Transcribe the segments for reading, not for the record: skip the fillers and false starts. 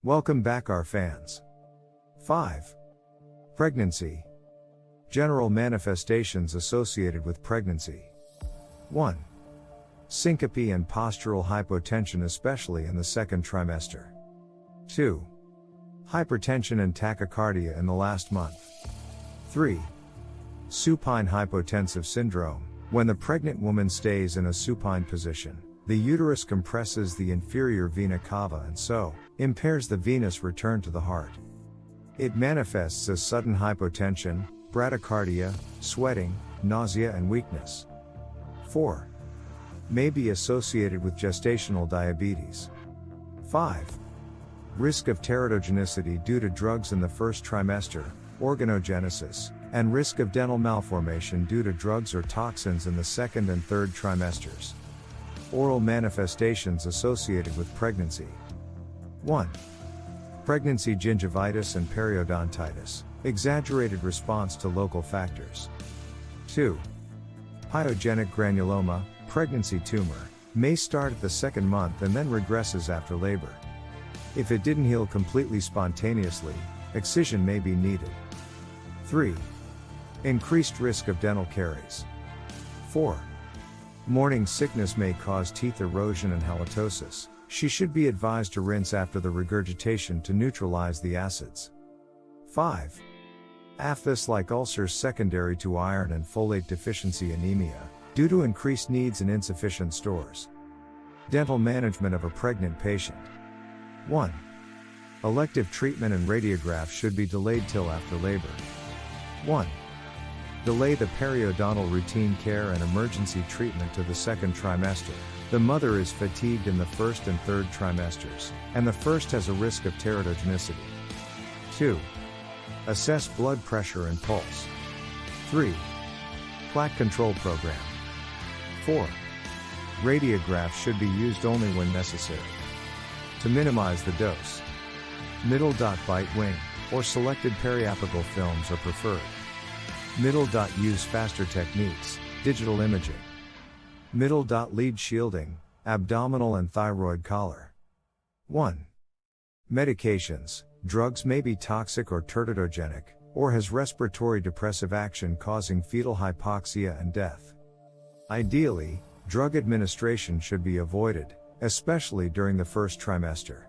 Welcome back our fans. 5. Pregnancy. General manifestations associated with pregnancy. 1. Syncope and postural hypotension, especially in the second trimester. 2. Hypertension and tachycardia in the last month. 3. Supine hypotensive syndrome. When the pregnant woman stays in a supine position, the uterus compresses the inferior vena cava and so impairs the venous return to the heart. It manifests as sudden hypotension, bradycardia, sweating, nausea and weakness. 4. May be associated with gestational diabetes. 5. Risk of teratogenicity due to drugs in the first trimester, organogenesis, and risk of dental malformation due to drugs or toxins in the second and third trimesters. Oral manifestations associated with pregnancy. 1. Pregnancy gingivitis and periodontitis, exaggerated response to local factors. 2. Pyogenic granuloma, pregnancy tumor, may start at the second month and then regresses after labor. If it didn't heal completely spontaneously, excision may be needed. 3. Increased risk of dental caries. 4. Morning sickness may cause teeth erosion and halitosis. She should be advised to rinse after the regurgitation to neutralize the acids. 5. Aphthous-like ulcers secondary to iron and folate deficiency anemia, due to increased needs and insufficient stores. Dental management of a pregnant patient. 1. Elective treatment and radiographs should be delayed till after labor. 1. Delay the periodontal routine care and emergency treatment to the second trimester. The mother is fatigued in the first and third trimesters, and the first has a risk of teratogenicity. 2. Assess blood pressure and pulse. 3. Plaque control program. 4. Radiographs should be used only when necessary. To minimize the dose, middle bite wing, or selected periapical films are preferred. Middle use faster techniques, digital imaging. Middle lead shielding, abdominal and thyroid collar. 1. Medications. Drugs may be toxic or teratogenic, or has respiratory depressive action causing fetal hypoxia and death. Ideally, drug administration should be avoided, especially during the first trimester.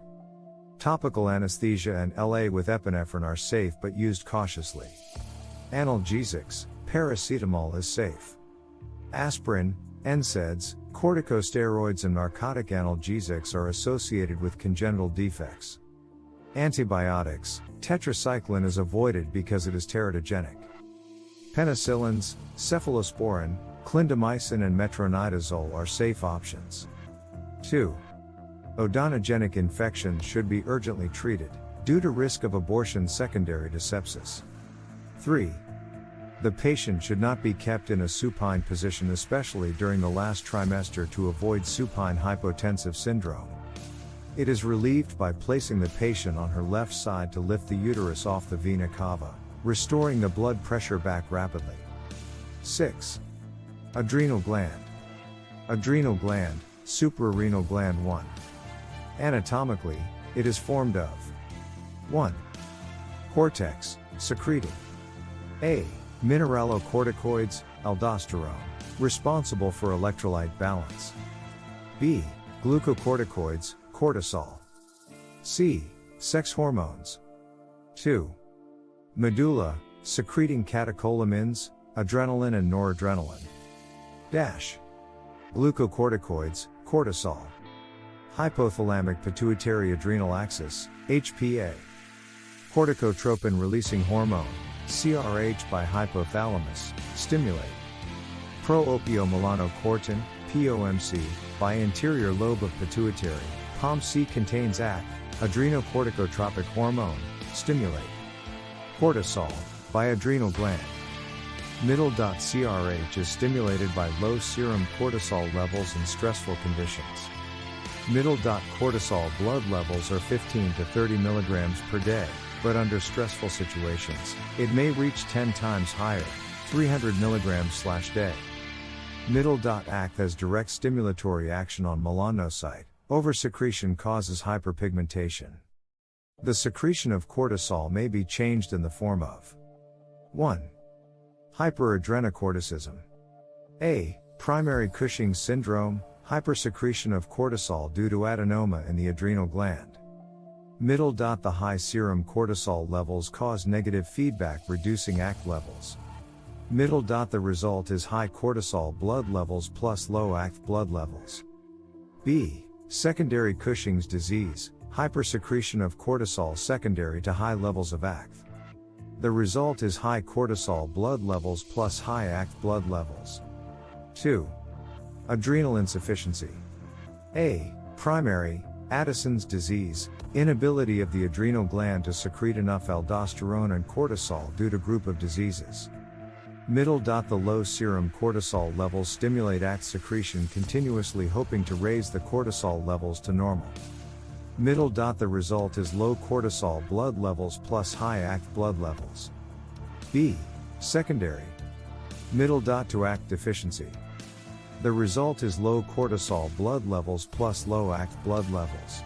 Topical anesthesia and LA with epinephrine are safe but used cautiously. Analgesics, paracetamol is safe. Aspirin, NSAIDs, corticosteroids and narcotic analgesics are associated with congenital defects. Antibiotics, tetracycline is avoided because it is teratogenic. Penicillins, cephalosporin, clindamycin and metronidazole are safe options. 2. Odontogenic infections should be urgently treated, due to risk of abortion secondary to sepsis. 3. The patient should not be kept in a supine position, especially during the last trimester, to avoid supine hypotensive syndrome. It is relieved by placing the patient on her left side to lift the uterus off the vena cava, restoring the blood pressure back rapidly. 6. Adrenal gland. Adrenal gland, suprarenal gland 1. Anatomically, it is formed of 1. Cortex, secreting A. Mineralocorticoids, aldosterone, responsible for electrolyte balance. B. Glucocorticoids, cortisol. C. Sex hormones. 2. Medulla, secreting catecholamines, adrenaline and noradrenaline. Dash. Glucocorticoids, cortisol. Hypothalamic pituitary adrenal axis, HPA. Corticotropin releasing hormone, CRH by hypothalamus, stimulate. Pro-opiomelanocortin, POMC, by anterior lobe of pituitary, POMC contains AC, adrenocorticotropic hormone, stimulate. Cortisol, by adrenal gland. Middle. CRH is stimulated by low serum cortisol levels in stressful conditions. Middle. Cortisol blood levels are 15 to 30 milligrams per day, but under stressful situations, it may reach 10 times higher, 300 milligrams/day. Middle. ACT has direct stimulatory action on melanocyte, oversecretion causes hyperpigmentation. The secretion of cortisol may be changed in the form of 1. Hyperadrenocorticism. A. Primary Cushing's syndrome, hypersecretion of cortisol due to adenoma in the adrenal gland. The high serum cortisol levels cause negative feedback, reducing ACT levels. The result is high cortisol blood levels plus low ACT blood levels. B. Secondary Cushing's disease, hypersecretion of cortisol secondary to high levels of ACT. The result is high cortisol blood levels plus high ACT blood levels. 2. Adrenal insufficiency. A. Primary, Addison's disease, inability of the adrenal gland to secrete enough aldosterone and cortisol due to group of diseases. The low serum cortisol levels stimulate ACT secretion continuously, hoping to raise the cortisol levels to normal. The result is low cortisol blood levels plus high ACT blood levels. B. Secondary. To ACT deficiency. The result is low cortisol blood levels plus low ACT blood levels.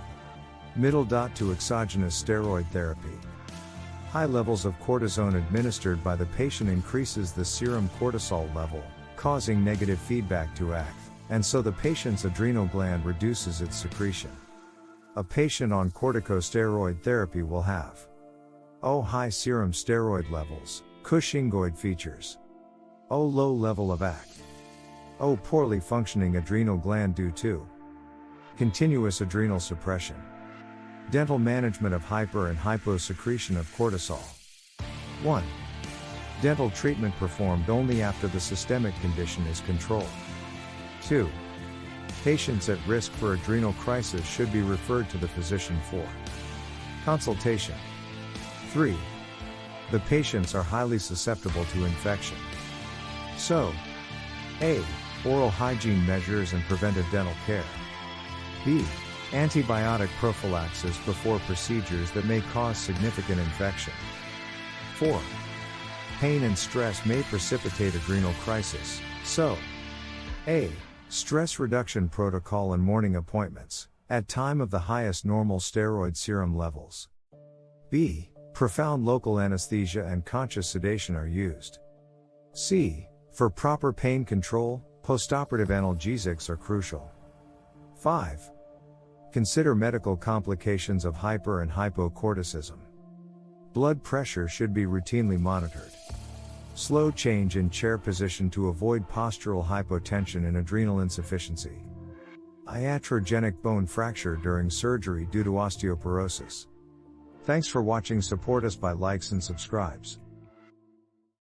To exogenous steroid therapy. High levels of cortisone administered by the patient increases the serum cortisol level, causing negative feedback to ACT, and so the patient's adrenal gland reduces its secretion. A patient on corticosteroid therapy will have high serum steroid levels, Cushingoid features, low level of ACT, poorly functioning adrenal gland due to continuous adrenal suppression. Dental management of hyper and hyposecretion of cortisol. 1. Dental treatment performed only after the systemic condition is controlled. 2. Patients at risk for adrenal crisis should be referred to the physician for consultation. 3. The patients are highly susceptible to infection. So, A. Oral hygiene measures and preventive dental care. B. Antibiotic prophylaxis before procedures that may cause significant infection. 4. Pain and stress may precipitate adrenal crisis, so A. Stress reduction protocol and morning appointments, at time of the highest normal steroid serum levels. B. Profound local anesthesia and conscious sedation are used. C. For proper pain control, postoperative analgesics are crucial. 5. Consider medical complications of hyper and hypocorticism. Blood pressure should be routinely monitored. Slow change in chair position to avoid postural hypotension and adrenal insufficiency. Iatrogenic bone fracture during surgery due to osteoporosis. Thanks for watching. Support us by likes and subscribes.